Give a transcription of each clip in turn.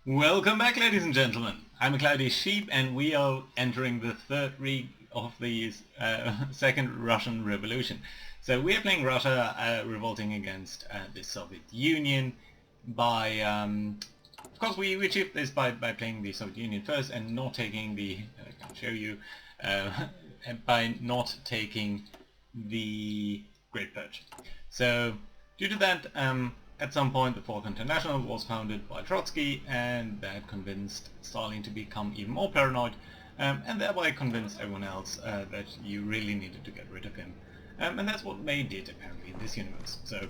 Welcome back, ladies and gentlemen. I'm a Cloudy Sheep and we are entering the third week of the Second Russian Revolution. So we are playing Russia revolting against the Soviet Union by... of course we achieved this by playing the Soviet Union first and not taking the... I can show you... by not taking the Great Purge. So due to that, at some point the Fourth International was founded by Trotsky, and that convinced Stalin to become even more paranoid, and thereby convinced everyone else that you really needed to get rid of him. And that's what they did apparently in this universe. So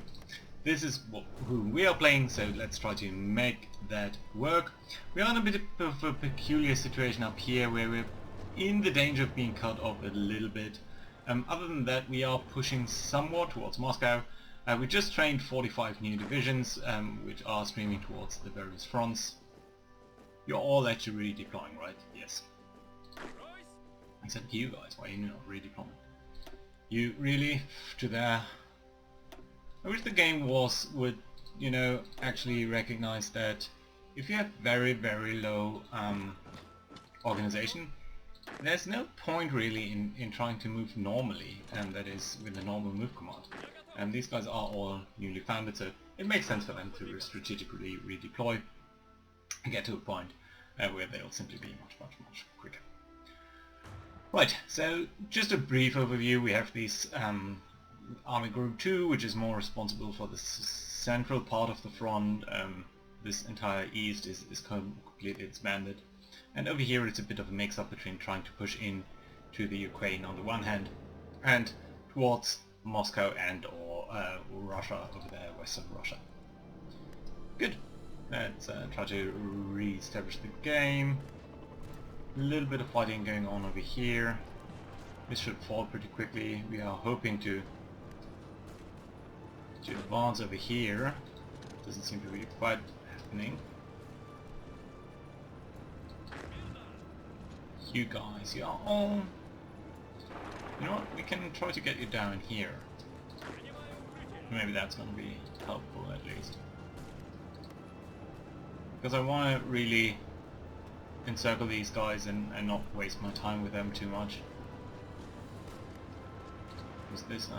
this is who we are playing, so let's try to make that work. We are in a bit of a peculiar situation up here where we're in the danger of being cut off a little bit. Other than that, we are pushing somewhat towards Moscow. We just trained 45 new divisions, which are streaming towards the various fronts. You're all actually redeploying, right? Yes. Except you guys, why are you not redeploying? You really, to there. I wish the game would, you know, actually recognize that if you have very, very low organization, there's no point really in trying to move normally, and that is with a normal move command. And these guys are all newly founded, so it makes sense for them to strategically redeploy and get to a point where they'll simply be much quicker. Right, so just a brief overview. We have this Army Group 2, which is more responsible for the central part of the front. This entire east is completely disbanded. And over here it's a bit of a mix-up between trying to push in to the Ukraine on the one hand and towards Moscow and or Russia over there, western Russia. Good. Let's try to re-establish the game. A little bit of fighting going on over here. This should fall pretty quickly. We are hoping to advance over here. Doesn't seem to be quite happening. You guys, you are all... You know what, we can try to get you down here. Maybe that's going to be helpful at least. Because I want to really encircle these guys and not waste my time with them too much. Is this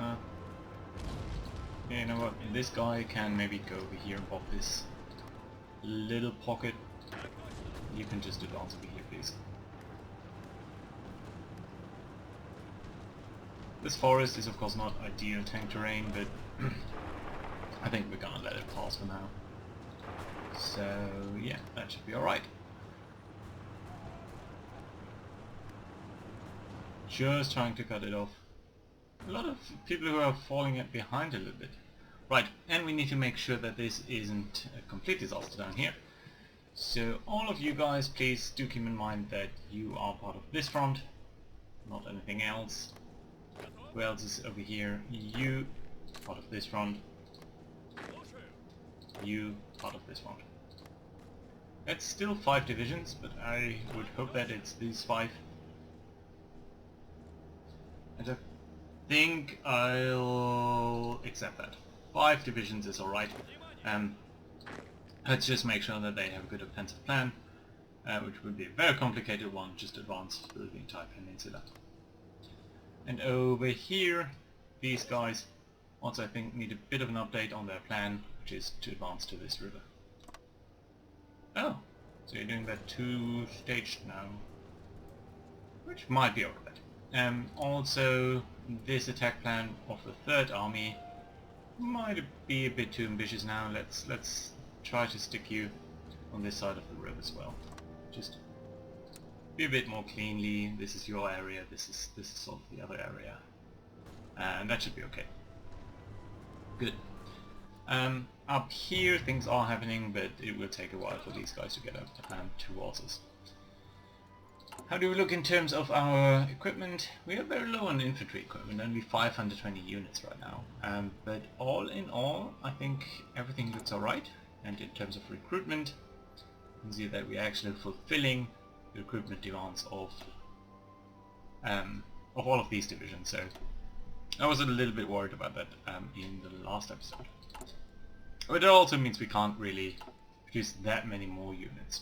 yeah, you know what, this guy can maybe go over here and pop this little pocket. You can just advance over here, please. This forest is of course not ideal tank terrain, but I think we're gonna let it pass for now. So yeah, that should be alright. Just trying to cut it off. A lot of people who are falling behind a little bit. Right, and we need to make sure that this isn't a complete disaster down here. So all of you guys, please do keep in mind that you are part of this front, not anything else. Who else is over here? You, part of this front. You, part of this front. It's still 5 divisions, but I would hope that it's these 5. And I think I'll accept that. 5 divisions is alright. Let's just make sure that they have a good offensive plan, which would be a very complicated one, just advance through the entire peninsula. And over here, these guys also I think need a bit of an update on their plan, which is to advance to this river. Oh, so you're doing that 2-staged now, which might be alright. Also, this attack plan of the 3rd Army might be a bit too ambitious now. Let's try to stick you on this side of the river as well. Just be a bit more cleanly. This is your area, this is sort of the other area, and that should be okay. Good. Up here things are happening, but it will take a while for these guys to get up towards us. How do we look in terms of our equipment? We are very low on infantry equipment, only 520 units right now, but all in all I think everything looks alright. And in terms of recruitment, you can see that we're actually fulfilling the recruitment demands of all of these divisions. So I was a little bit worried about that in the last episode. But it also means we can't really produce that many more units.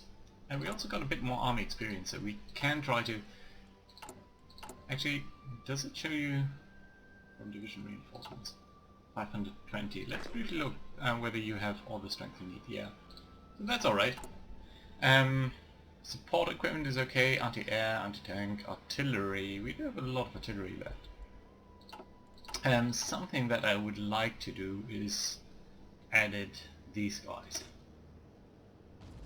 And we also got a bit more army experience, so we can try to... Actually, does it show you from division reinforcements? 520. Let's briefly look whether you have all the strength you need. Yeah, so that's alright. Support equipment is okay, anti-air, anti-tank, artillery. We do have a lot of artillery left. Something that I would like to do is added these guys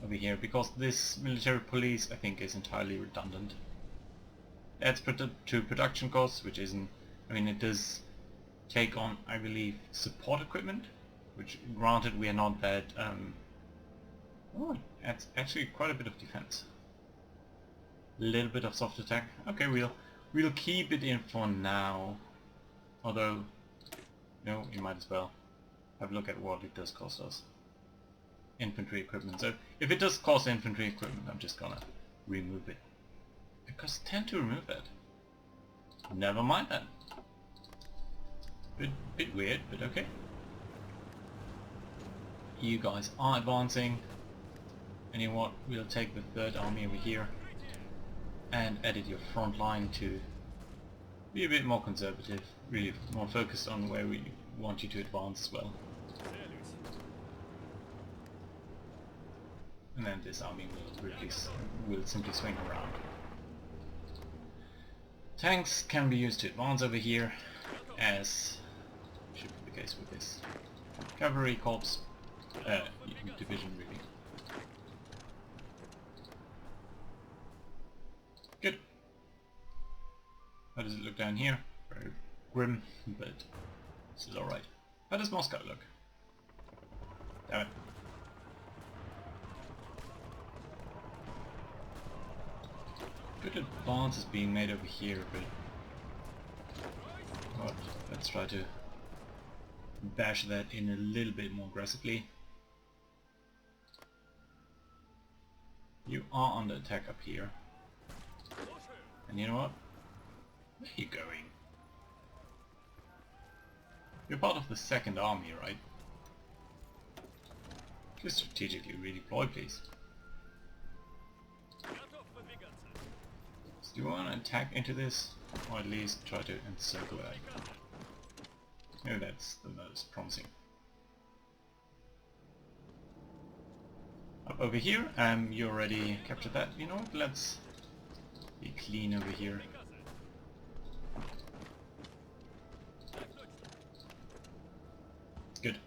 over here, because this military police I think is entirely redundant. Adds to production costs, which isn't... I mean, it does take on, I believe, support equipment, which granted we are not that... oh, it's actually quite a bit of defense. A little bit of soft attack. Okay, we'll keep it in for now. Although, no, you might as well have a look at what it does cost us. Infantry equipment. So if it does cost infantry equipment, I'm just gonna remove it. It costs 10 to remove it. Never mind that. Bit weird, but okay. You guys are advancing. And you know what? We'll take the 3rd Army over here and edit your front line to be a bit more conservative, really more focused on where we want you to advance as well. And then this army will simply swing around. Tanks can be used to advance over here, as should be the case with this cavalry corps division really. Good. How does it look down here? Very grim, but this is alright. How does Moscow look? Damn it. Good advance is being made over here, but let's try to bash that in a little bit more aggressively. You are under attack up here. And you know what? Where are you going? You're part of the 2nd Army, right? Just strategically redeploy, please. So do you want to attack into this? Or at least try to encircle that? Maybe that's the most promising. Up over here, you already captured that. You know what? Let's be clean over here. Good.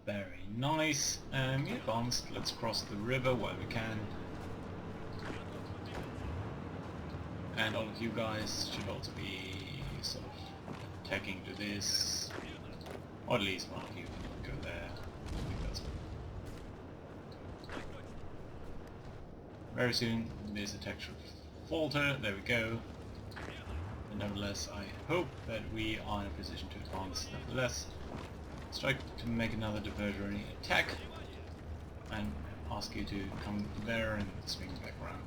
Very nice. You advanced. Let's cross the river while we can. And all of you guys should also be sort of attacking to this. Or at least one of you can go there. I think that's very soon this attack should falter. There we go. But nevertheless, I hope that we are in a position to advance. Nevertheless, let's try to make another diversionary attack and ask you to come there and swing back around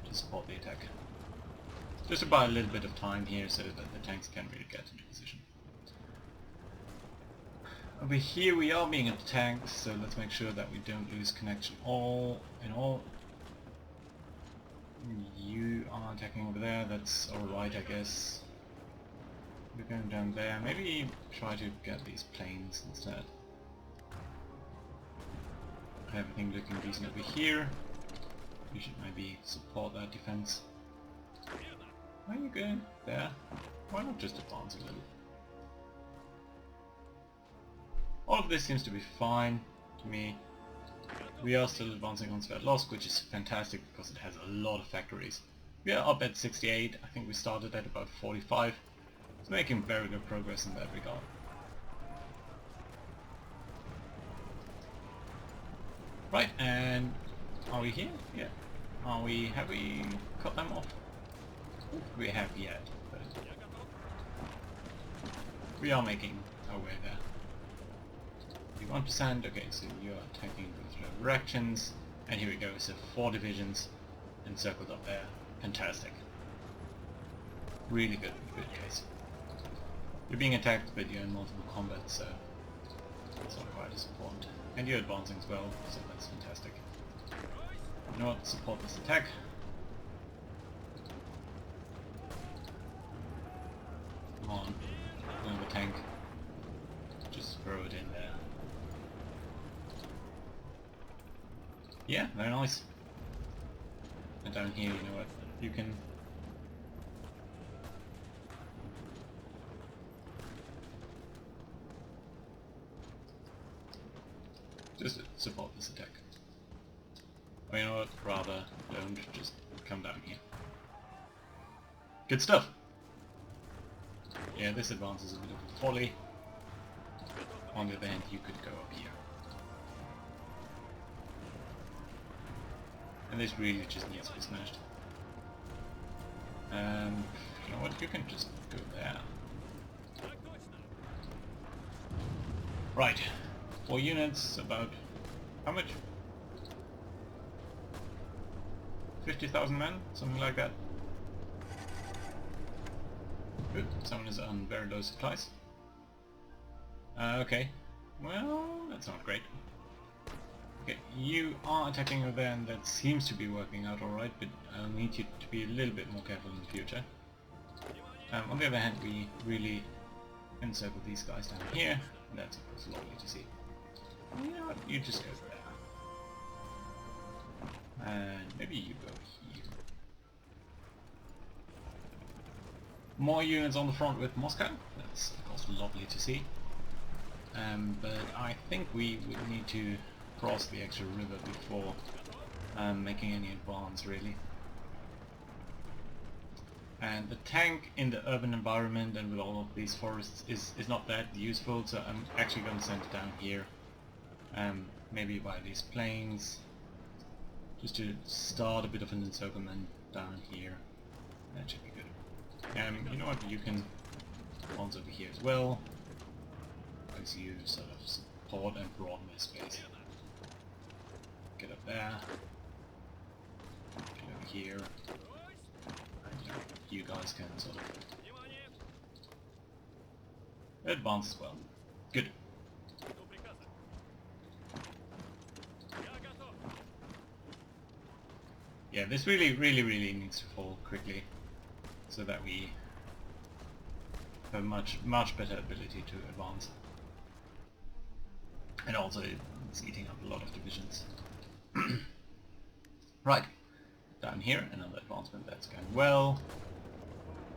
to support the attack. Just to buy a little bit of time here so that the tanks can really get into position. Over here we are being attacked, so let's make sure that we don't lose connection in all. You are attacking over there, that's alright I guess. We're going down there, maybe try to get these planes instead. Everything looking decent over here. You should maybe support that defense. Where are you going? There? Why not just advance a little? All of this seems to be fine to me. We are still advancing on Sverdlovsk, which is fantastic because it has a lot of factories. We are up at 68, I think we started at about 45. It's making very good progress in that regard. Right, and are we here? Yeah. Have we cut them off? We have yet, but we are making our way there. 1%, okay, so you are attacking in both directions, and here we go, so 4 divisions encircled up there. Fantastic. Really good case. You're being attacked, but you're in multiple combat, so it's not quite as important. And you're advancing as well, so that's fantastic. You know what, support this attack. Come on, another tank. Just throw it in there. Yeah, very nice. And down here, you know what, you can... just support this attack. Or you know what, rather don't, just come down here. Good stuff! Yeah, this advance is a bit of a folly. On the other hand, you could go up here. And this really just needs to be smashed. You know what, you can just go there. Right. 4 units, about... how much? 50,000 men? Something like that. Good. Someone is on very low supplies. Okay. Well, that's not great. Okay, you are attacking over there and that seems to be working out alright, but I'll need you to be a little bit more careful in the future. On the other hand, we really encircle these guys down here, and that's of course lovely to see. You know what, you just go there. And maybe you go here. More units on the front with Moscow, that's of course lovely to see. But I think we would need to cross the extra river before making any advance really. And the tank in the urban environment and with all of these forests is not that useful, so I'm actually going to send it down here. Maybe by these plains, just to start a bit of an encirclement down here. That should be good. You know what, you can advance over here as well, as you sort of support and broaden my space. Get up there, get over here, and you guys can sort of advance as well. Good. Yeah, this really needs to fall quickly, so that we have much better ability to advance. And also, it's eating up a lot of divisions. Right, down here, another advancement that's going well.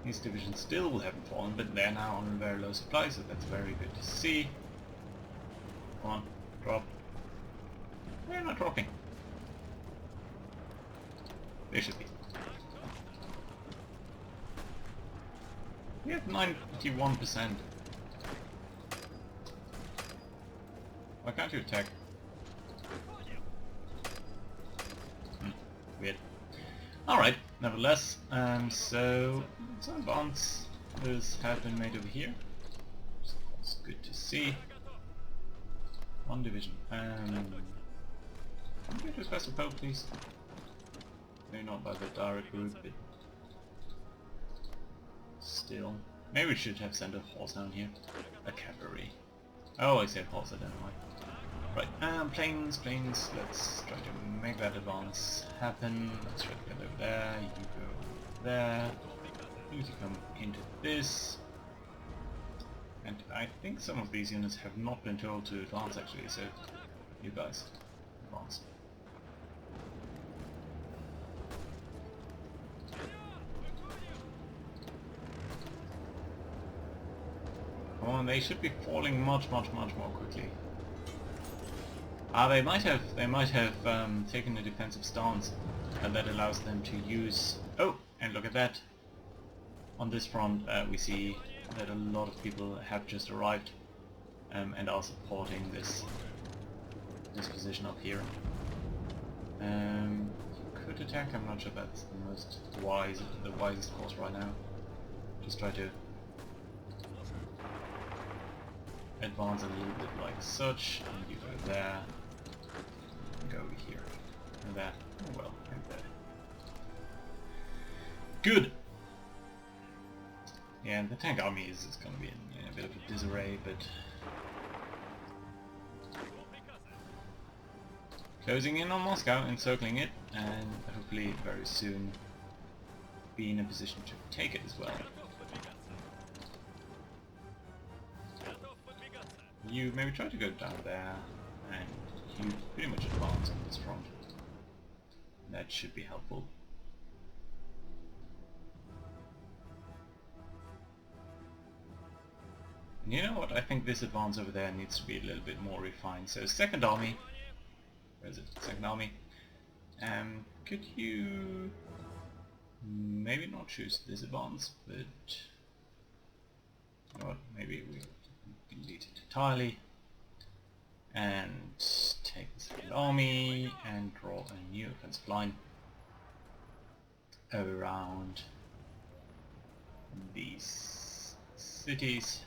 These divisions still haven't fallen, but they're now on very low supply, so that's very good to see. Come on, drop. They're not dropping. They should be. We have 91%. Why can't you attack? Weird. Alright, nevertheless, so some advances have been made over here. So that's good to see. One division. Can you get to Special Pope, please? Maybe not by the direct route, but still. Maybe we should have sent a horse down here. A cavalry. Oh, I said horse, I don't know why. Right, planes, let's try to make that advance happen. Let's try to get over there, you go there, you need to come into this. And I think some of these units have not been told to advance actually, so you guys, advance. Oh, they should be falling much more quickly. They might have taken a defensive stance, and that allows them to use... Oh, and look at that! On this front we see that a lot of people have just arrived and are supporting this position up here. You could attack, I'm not sure that's the wisest course right now. Just try to advance a little bit like such, and you go there, and go here, and there, oh well, and there. Good! Yeah, the tank army is going to be in a bit of a disarray, but closing in on Moscow, encircling it, and hopefully very soon be in a position to take it as well. You maybe try to go down there, and you pretty much advance on this front. That should be helpful. And you know what? I think this advance over there needs to be a little bit more refined. So second army, where is it? Second army. Could you maybe not choose this advance, but you know what? Maybe we delete it entirely and take the second army and draw a new offensive line around these cities.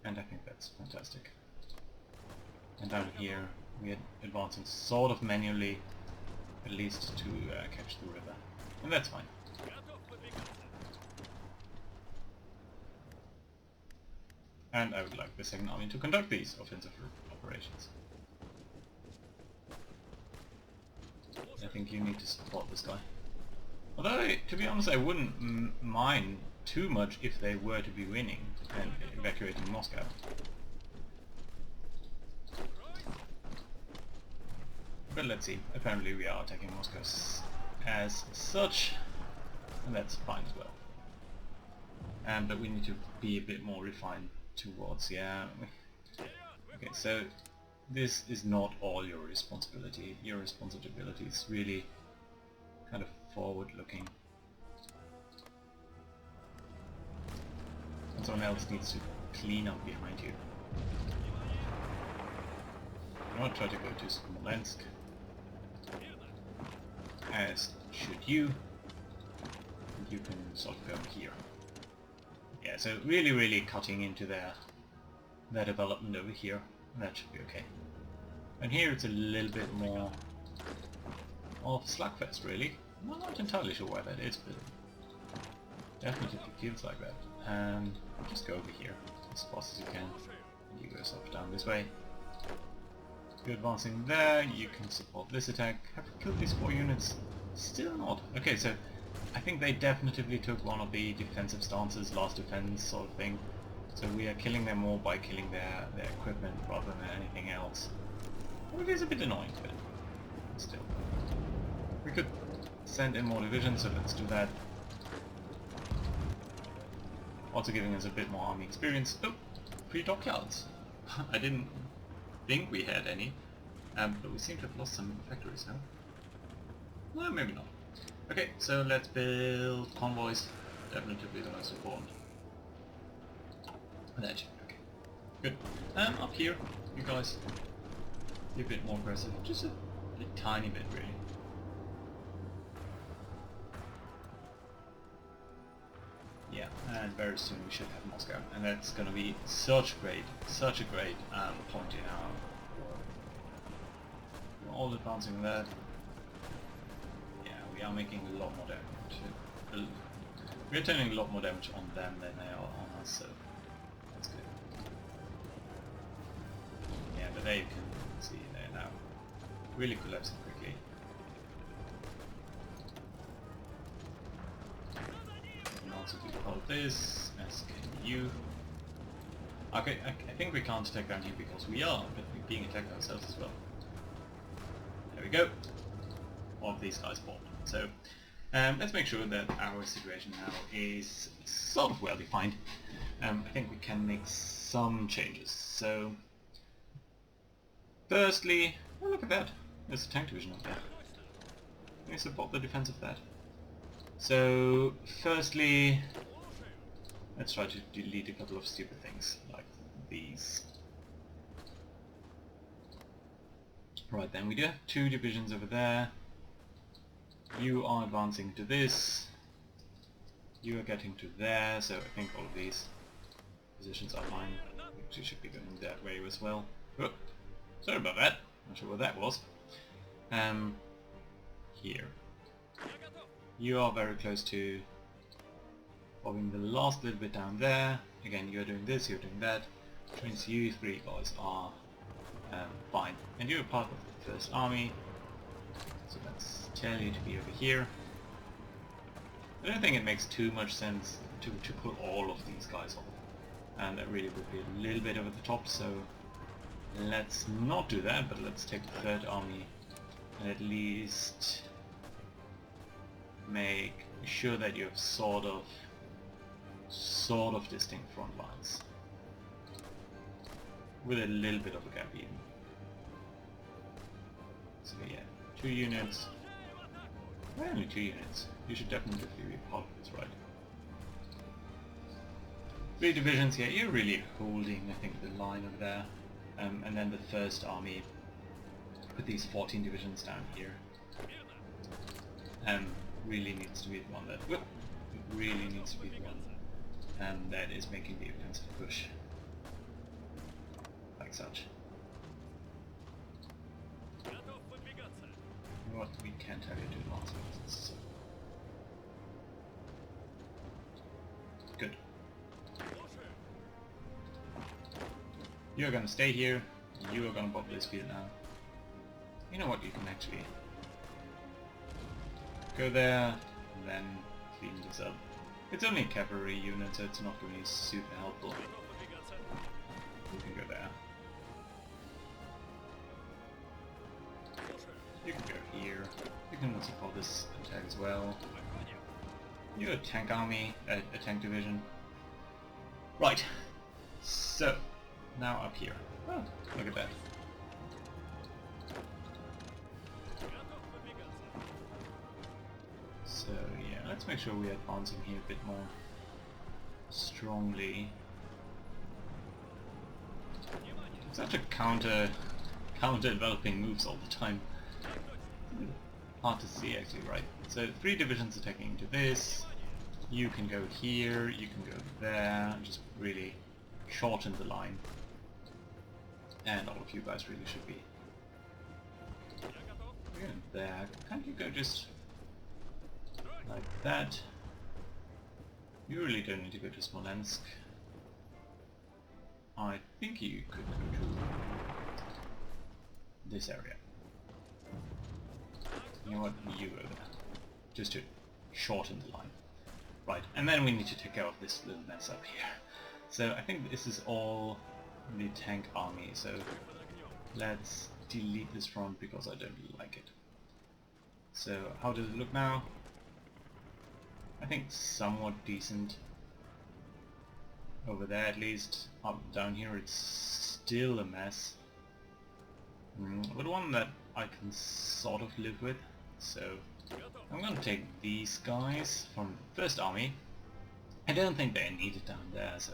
And I think that's fantastic. And down here we are advancing sort of manually, at least to catch the river. And that's fine. And I would like the second army to conduct these offensive operations. I think you need to support this guy. Although, to be honest, I wouldn't mind too much if they were to be winning and evacuating Moscow. But let's see. Apparently we are attacking Moscow as such, and that's fine as well. But we need to be a bit more refined towards, yeah. Okay, so this is not all your responsibility. Your responsibility is really kind of forward-looking. And someone else needs to clean up behind you. I'm not try to go to Smolensk, as should you. And you can sort of go here. Yeah, so really cutting into their development over here. That should be okay. And here it's a little bit more of a slugfest, really. I'm not entirely sure why that is, but definitely feels like that. Just go over here as fast as you can. And you go sort of down this way. You're advancing there, you can support this attack. Have we killed these 4 units? Still not. Okay, so I think they definitively took one of the defensive stances, last defense sort of thing. So we are killing them more by killing their equipment rather than anything else. Which is a bit annoying, but still. We could send in more divisions, so let's do that. Also giving us a bit more army experience. Oh, 3 dockyards. I didn't think we had any, but we seem to have lost some factories now. Well, maybe not. Okay, so let's build convoys. Definitely the most important. That should be okay. Good. Up here, you guys, be a bit more aggressive. Just a tiny bit, really. Yeah, and very soon we should have Moscow, and that's going to be such a great point in our war. We're all advancing that. Yeah, we are making a lot more damage. We're turning a lot more damage on them than they are on us, so that's good. Yeah, but there you can see they're now really collapsing quickly. Also do all of this, as can you. Okay, I think we can't attack down here because we are being attacked ourselves as well. There we go. All of these guys fought. So let's make sure that our situation now is sort of well defined. I think we can make some changes. So firstly, oh look at that, there's a tank division up there. Can we support the defense of that? So, firstly, let's try to delete a couple of stupid things, like these. Right then, we do have 2 divisions over there. You are advancing to this. You are getting to there, so I think all of these positions are fine. Actually should be going that way as well. Oh, sorry about that, not sure what that was. Here. You are very close to bobbing the last little bit down there. Again, you're doing this, you're doing that. Which means you 3 guys are And you're part of the first army, so let's tell you to be over here. I don't think it makes too much sense to pull all of these guys off, and that really would be a little bit over the top, so let's not do that, but let's take the third army and at least make sure that you have sort of distinct front lines with a little bit of a gap even. So yeah, 2 units. Well, only 2 units. You should definitely be part of this, right? 3 divisions here. You're really holding, I think, the line over there, and then the first army with these 14 divisions down here. Really needs to be the one that really needs to be the one that is making the offensive push, like such. You know what? We can't have you do lots of this. So. Good. You're gonna stay here. You are gonna pop this field now. You know what? You can actually go there, and then clean this up. It's only a cavalry unit, so it's not going to be super helpful. You can go there. You can go here. You can support this attack as well. You're a tank army, a tank division. Right. So, now up here. Oh, look at that. So yeah, let's make sure we're advancing here a bit more strongly. Such a counter developing moves all the time. Hard to see actually, right? So 3 divisions attacking into this. You can go here, you can go there, just really shorten the line. And all of you guys really should be there. Can't you go just like that? You really don't need to go to Smolensk. I think you could go to this area. You know what? You go there. Just to shorten the line. Right, and then we need to take care of this little mess up here. So I think this is all the tank army, so let's delete this front because I don't like it. So how does it look now? I think somewhat decent. Over there at least. Up down here it's still a mess. But one that I can sort of live with. So I'm gonna take these guys from the first army. I don't think they're needed down there, so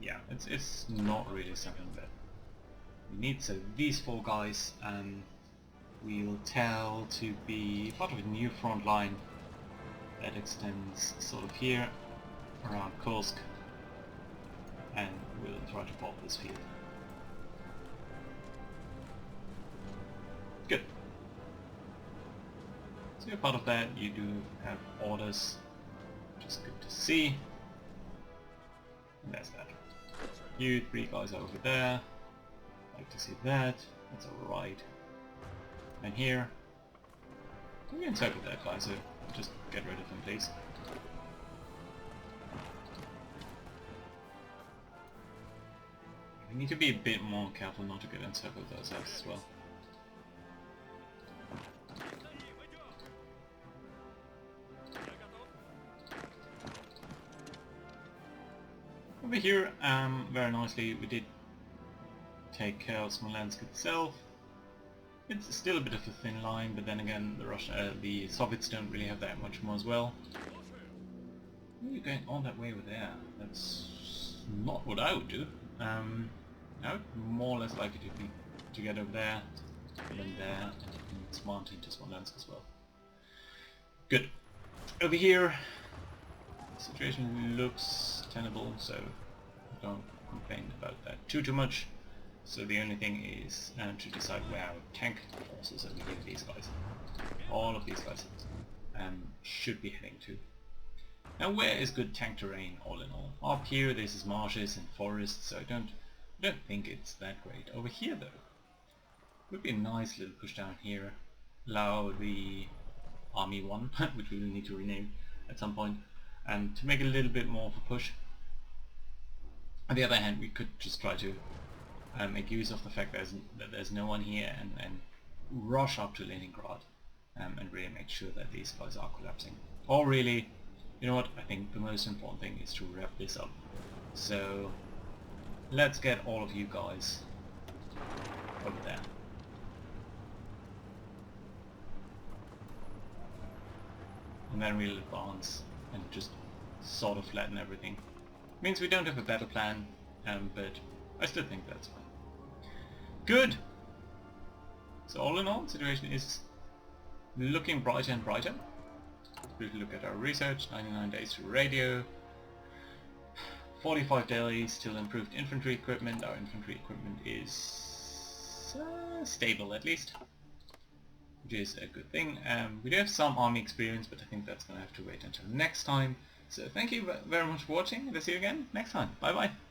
yeah, it's not really something that we need. So these 4 guys we'll tell to be part of a new front line that extends sort of here around Kursk, and we'll try to pop this field. Good. So you're part of that, you do have orders, which is good to see. And there's that. You 3 guys are over there, like to see that, that's alright. And here, we can encircle that guy, so just get rid of him please. We need to be a bit more careful not to get encircled ourselves as well. Over here, very nicely, we did take care of Smolensk itself. It's still a bit of a thin line, but then again, the Soviets don't really have that much more as well. Why are you going all that way over there? That's not what I would do. I would more or less like it to get over there, and then there, and smart into Smolensk as well. Good. Over here, the situation looks tenable, so don't complain about that too much. So the only thing is to decide where our tank forces over here, these guys, all of these guys, should be heading to. Now where is good tank terrain all in all? Up here this is marshes and forests, so I don't think it's that great. Over here though, Would be a nice little push down here. Allow the Army 1, which we will need to rename at some point, to make a little bit more of a push. On the other hand, we could just try to make use of the fact that there's no one here and rush up to Leningrad and really make sure that these guys are collapsing. Or really, you know what, I think the most important thing is to wrap this up. So let's get all of you guys over there. And then we'll advance and just sort of flatten everything. Means we don't have a battle plan, but I still think that's fine. Good! So all in all, the situation is looking brighter and brighter. If we look at our research, 99 days to radio, 45 days till improved infantry equipment. Our infantry equipment is stable at least, which is a good thing. We do have some army experience, but I think that's going to have to wait until next time. So thank you very much for watching, and I'll see you again next time. Bye bye!